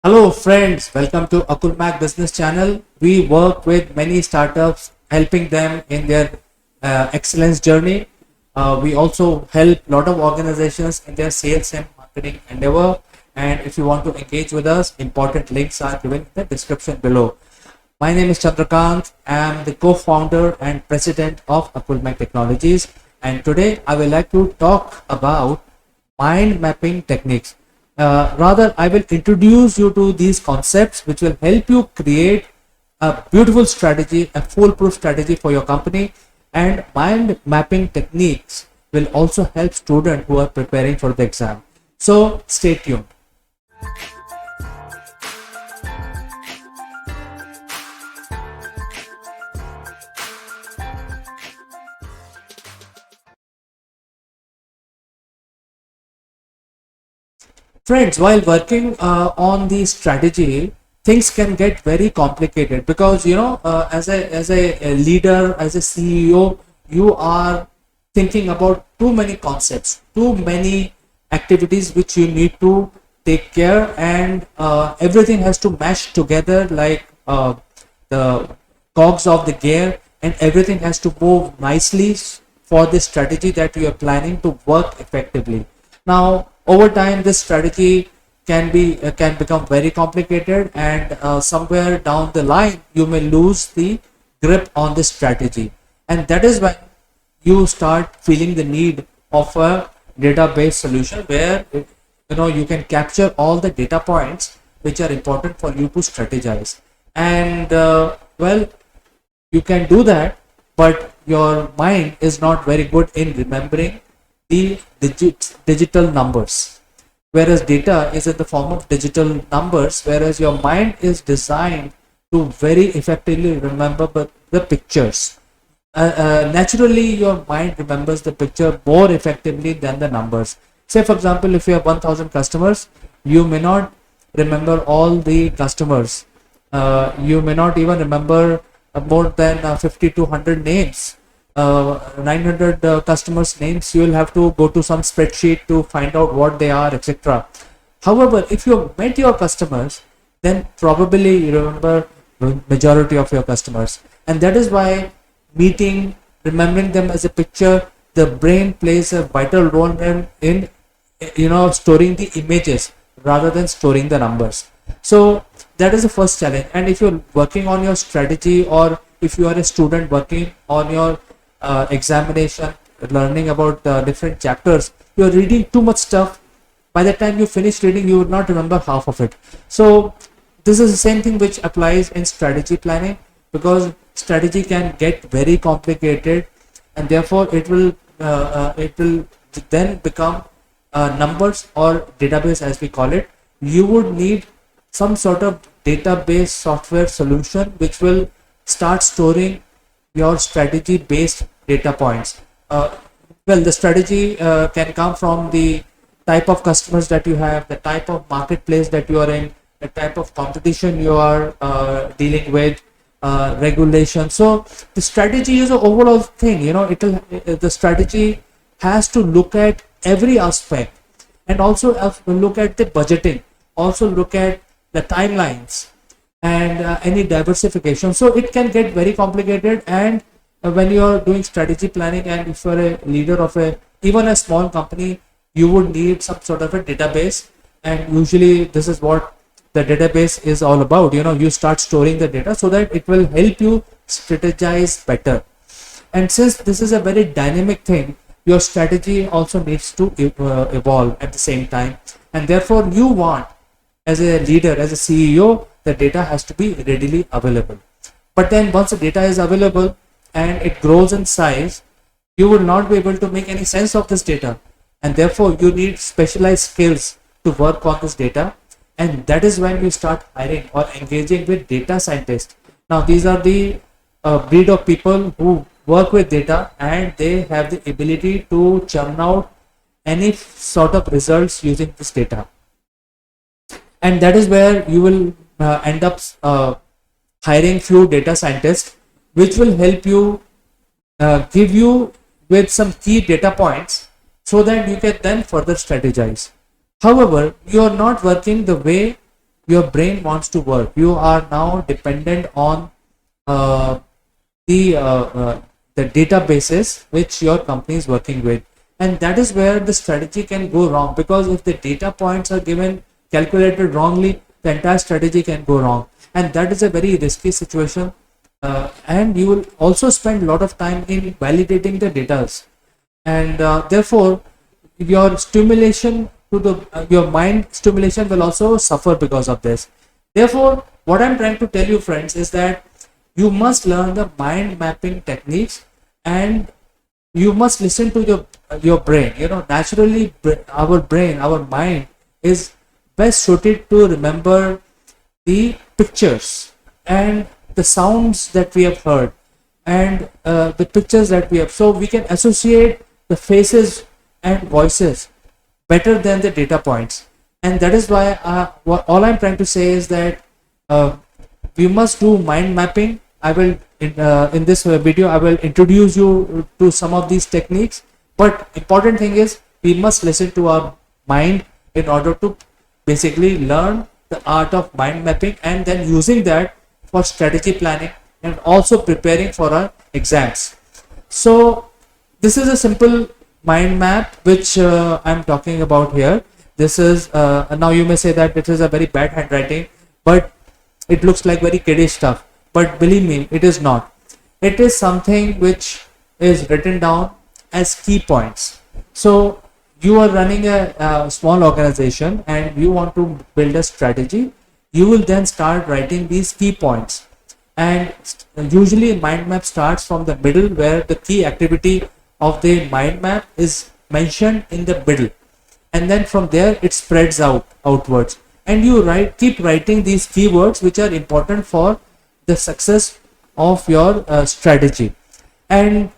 Hello friends, welcome to Akulmach business channel. We work with many startups, helping them in their excellence journey. We also help a lot of organizations in their sales and marketing endeavor. And if you want to engage with us, important links are given in the description below. My name is Chandrakant. I am the co-founder and president of Akulmach Technologies. And today I would like to talk about mind mapping techniques. Rather, I will introduce you to these concepts which will help you create a beautiful strategy, a foolproof strategy for your company. And mind mapping techniques will also help students who are preparing for the exam. So stay tuned. Friends, while working on the strategy, things can get very complicated because as a leader, as a CEO, you are thinking about too many concepts, too many activities which you need to take care, and everything has to mash together like the cogs of the gear, and everything has to move nicely for the strategy that you are planning to work effectively. Now, over time, this strategy can become very complicated, and somewhere down the line, you may lose the grip on this strategy, and that is when you start feeling the need of a database solution where you can capture all the data points which are important for you to strategize. And well, you can do that, but your mind is not very good in remembering the digital numbers, whereas data is in the form of digital numbers, whereas your mind is designed to very effectively remember the pictures. Naturally, your mind remembers the picture more effectively than the numbers. Say for example, if you have 1000 customers, you may not remember all the customers. You may not even remember more than 50 to 100 names. 900 customers names, you will have to go to some spreadsheet to find out what they are, etc. However, if you met your customers, then probably you remember majority of your customers, and that is why remembering them as a picture, the brain plays a vital role in storing the images rather than storing the numbers. So that is the first challenge. And if you're working on your strategy, or if you are a student working on your examination, learning about different chapters, you're reading too much stuff. By the time you finish reading, you would not remember half of it. So this is the same thing which applies in strategy planning, because strategy can get very complicated, and therefore it will then become numbers or database, as we call it. You would need some sort of database software solution which will start storing your strategy based data points. Well, the strategy can come from the type of customers that you have, the type of marketplace that you are in, the type of competition you are dealing with, regulation. So the strategy is an overall thing. The strategy has to look at every aspect, and also look at the budgeting, also look at the timelines, and any diversification. So it can get very complicated. And when you are doing strategy planning, and if you are a leader of even a small company, you would need some sort of a database. And usually this is what the database is all about. You start storing the data so that it will help you strategize better. And since this is a very dynamic thing, your strategy also needs to evolve at the same time, and therefore you want, as a leader, as a CEO, the data has to be readily available. But then once the data is available and it grows in size, you will not be able to make any sense of this data, and therefore you need specialized skills to work on this data. And that is when you start hiring or engaging with data scientists. Now these are the breed of people who work with data, and they have the ability to churn out any sort of results using this data. And that is where you will end up hiring few data scientists, which will help you give you with some key data points, so that you can then further strategize. However, you are not working the way your brain wants to work. You are now dependent on uh, the uh, uh, the databases which your company is working with, and that is where the strategy can go wrong, because if the data points are given calculated wrongly, the entire strategy can go wrong, and that is a very risky situation. And you will also spend a lot of time in validating the data, and therefore your stimulation to the your mind stimulation will also suffer because of this. Therefore, what I'm trying to tell you, friends, is that you must learn the mind mapping techniques, and you must listen to your brain. Naturally, our brain, our mind is best suited to remember the pictures and the sounds that we have heard, and the pictures that we have, so we can associate the faces and voices better than the data points. And that is why all I'm trying to say is that we must do mind mapping. I will in this video I will introduce you to some of these techniques, but important thing is we must listen to our mind in order to basically learn the art of mind mapping, and then using that for strategy planning and also preparing for our exams. So this is a simple mind map which I'm talking about here. This is now you may say that it is a very bad handwriting, but it looks like very kiddish stuff, but believe me, it is not. It is something which is written down as key points. So you are running a small organization and you want to build a strategy. You will then start writing these key points, and usually mind map starts from the middle, where the key activity of the mind map is mentioned in the middle, and then from there it spreads outwards, and you keep writing these keywords which are important for the success of your strategy. And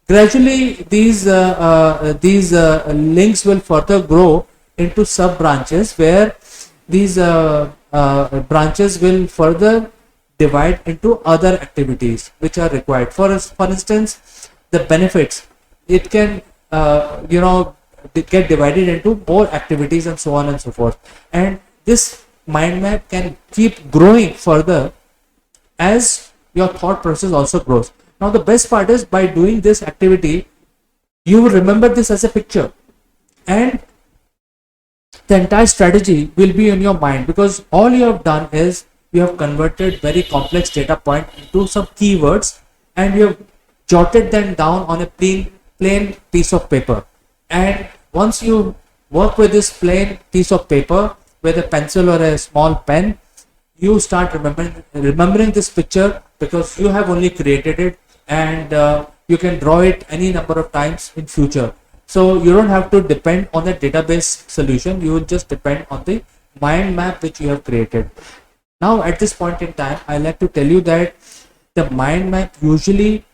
gradually these links will further grow into sub branches, where these branches will further divide into other activities which are required. For instance, the benefits, it can get divided into more activities and so on and so forth, and this mind map can keep growing further as your thought process also grows. Now the best part is, by doing this activity you will remember this as a picture, and the entire strategy will be in your mind, because all you have done is you have converted very complex data point into some keywords, and you have jotted them down on a plain piece of paper. And once you work with this plain piece of paper with a pencil or a small pen, you start remembering this picture, because you have only created it, and you can draw it any number of times in future. So you don't have to depend on a database solution, you will just depend on the mind map which you have created. Now at this point in time, I like to tell you that the mind map usually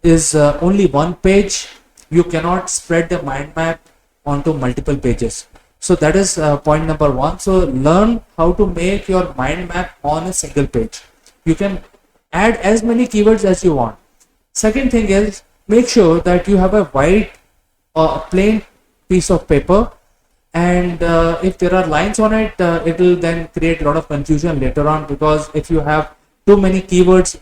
is only one page. You cannot spread the mind map onto multiple pages. So that is point number one. So learn how to make your mind map on a single page. You can add as many keywords as you want. Second thing is, make sure that you have a white plain piece of paper, and if there are lines on it, it will then create a lot of confusion later on, because if you have too many keywords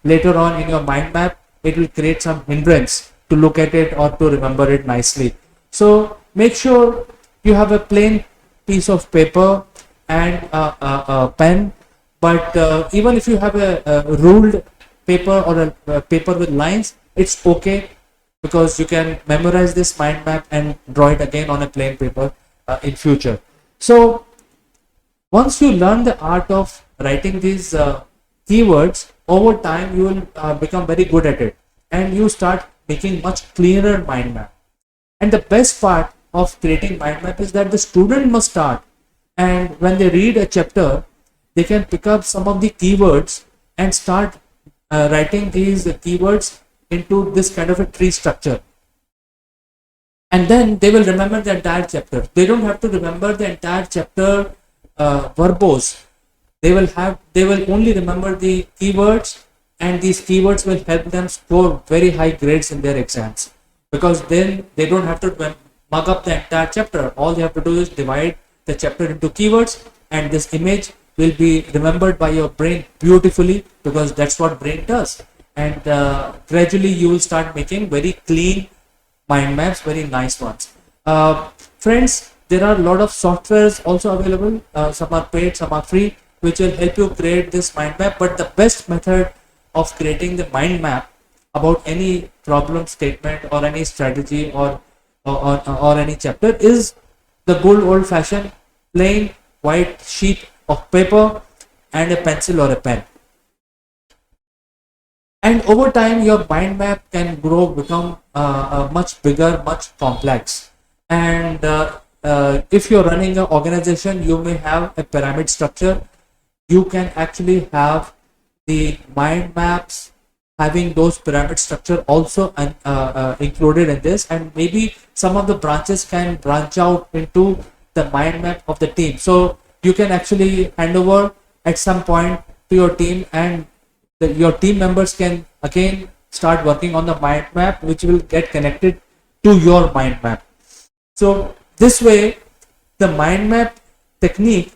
later on in your mind map, it will create some hindrance to look at it or to remember it nicely. So make sure you have a plain piece of paper and a pen, but even if you have a ruled paper or a paper with lines, it's okay, because you can memorize this mind map and draw it again on a plain paper in future. So once you learn the art of writing these keywords, over time you will become very good at it, and you start making much clearer mind map. And the best part of creating mind map is that the student must start, and when they read a chapter, they can pick up some of the keywords and start writing these keywords into this kind of a tree structure, and then they will remember the entire chapter. They don't have to remember the entire chapter verbose. They will only remember the keywords, and these keywords will help them score very high grades in their exams, because then they don't have to mug up the entire chapter. All they have to do is divide the chapter into keywords and this image will be remembered by your brain beautifully, because that's what brain does. And gradually you will start making very clean mind maps, very nice ones. Friends, there are a lot of softwares also available. Some are paid, some are free, which will help you create this mind map. But the best method of creating the mind map about any problem statement or any strategy or any chapter is the good old fashioned plain white sheet of paper and a pencil or a pen. And over time your mind map can grow, become much bigger, much complex. And if you're running an organization, you may have a pyramid structure. You can actually have the mind maps having those pyramid structure also included in this, and maybe some of the branches can branch out into the mind map of the team. So you can actually hand over at some point to your team, and your team members can again start working on the mind map, which will get connected to your mind map. So this way the mind map technique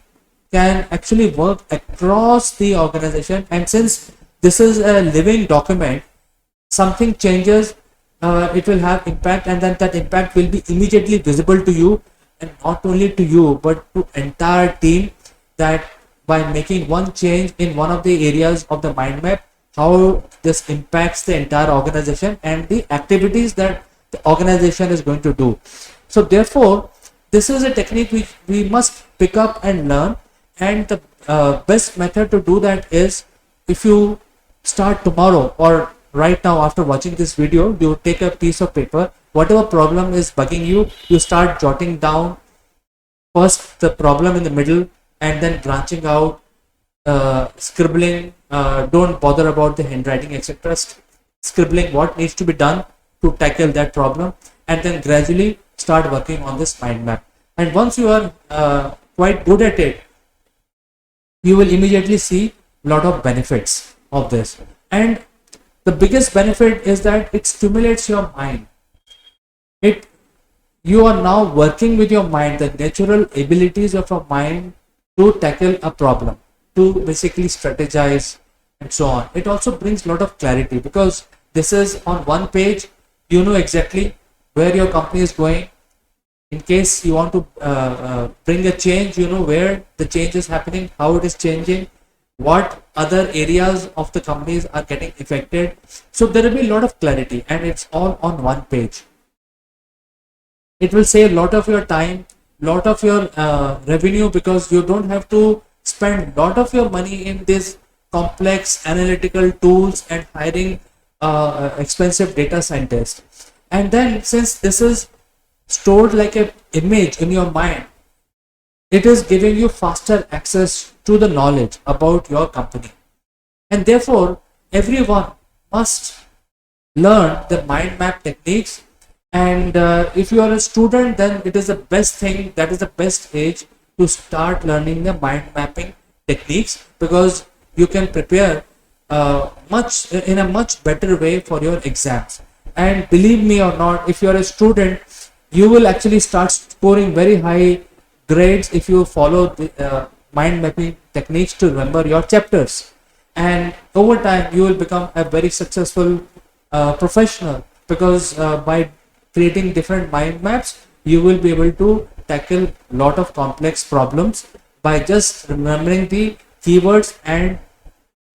can actually work across the organization, and since this is a living document, something changes, it will have impact, and then that impact will be immediately visible to you, and not only to you but to entire team, that by making one change in one of the areas of the mind map, how this impacts the entire organization and the activities that the organization is going to do. So therefore this is a technique which we must pick up and learn, and the best method to do that is, if you start tomorrow or right now after watching this video, you take a piece of paper, whatever problem is bugging you, you start jotting down first the problem in the middle, and then branching out, scribbling, don't bother about the handwriting, etc. Scribbling what needs to be done to tackle that problem, and then gradually start working on this mind map. And once you are quite good at it, you will immediately see a lot of benefits of this. And the biggest benefit is that it stimulates your mind. You are now working with your mind, the natural abilities of your mind to tackle a problem, to basically strategize and so on. It also brings a lot of clarity, because this is on one page. You know exactly where your company is going. In case you want to bring a change, you know where the change is happening, how it is changing, what other areas of the companies are getting affected. So there will be a lot of clarity, and it's all on one page. It will save a lot of your time, lot of your revenue, because you don't have to spend a lot of your money in these complex analytical tools and hiring expensive data scientists. And then since this is stored like an image in your mind, it is giving you faster access to the knowledge about your company. And therefore everyone must learn the mind map techniques. And if you are a student, then it is the best thing, that is the best age to start learning the mind mapping techniques, because you can prepare in a much better way for your exams. And believe me or not, if you are a student, you will actually start scoring very high grades if you follow the mind mapping techniques to remember your chapters. And over time you will become a very successful professional, because by creating different mind maps, you will be able to tackle a lot of complex problems by just remembering the keywords and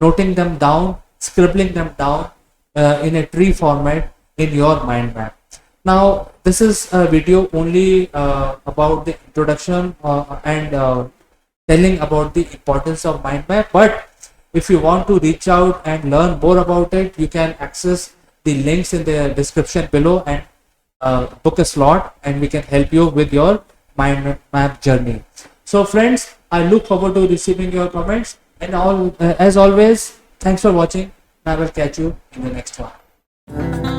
noting them down, scribbling them down in a tree format in your mind map. Now this is a video only about the introduction and telling about the importance of mind map, but if you want to reach out and learn more about it, you can access the links in the description below and book a slot, and we can help you with your mind map journey. So friends, I look forward to receiving your comments, and as always, thanks for watching, and I will catch you in the next one.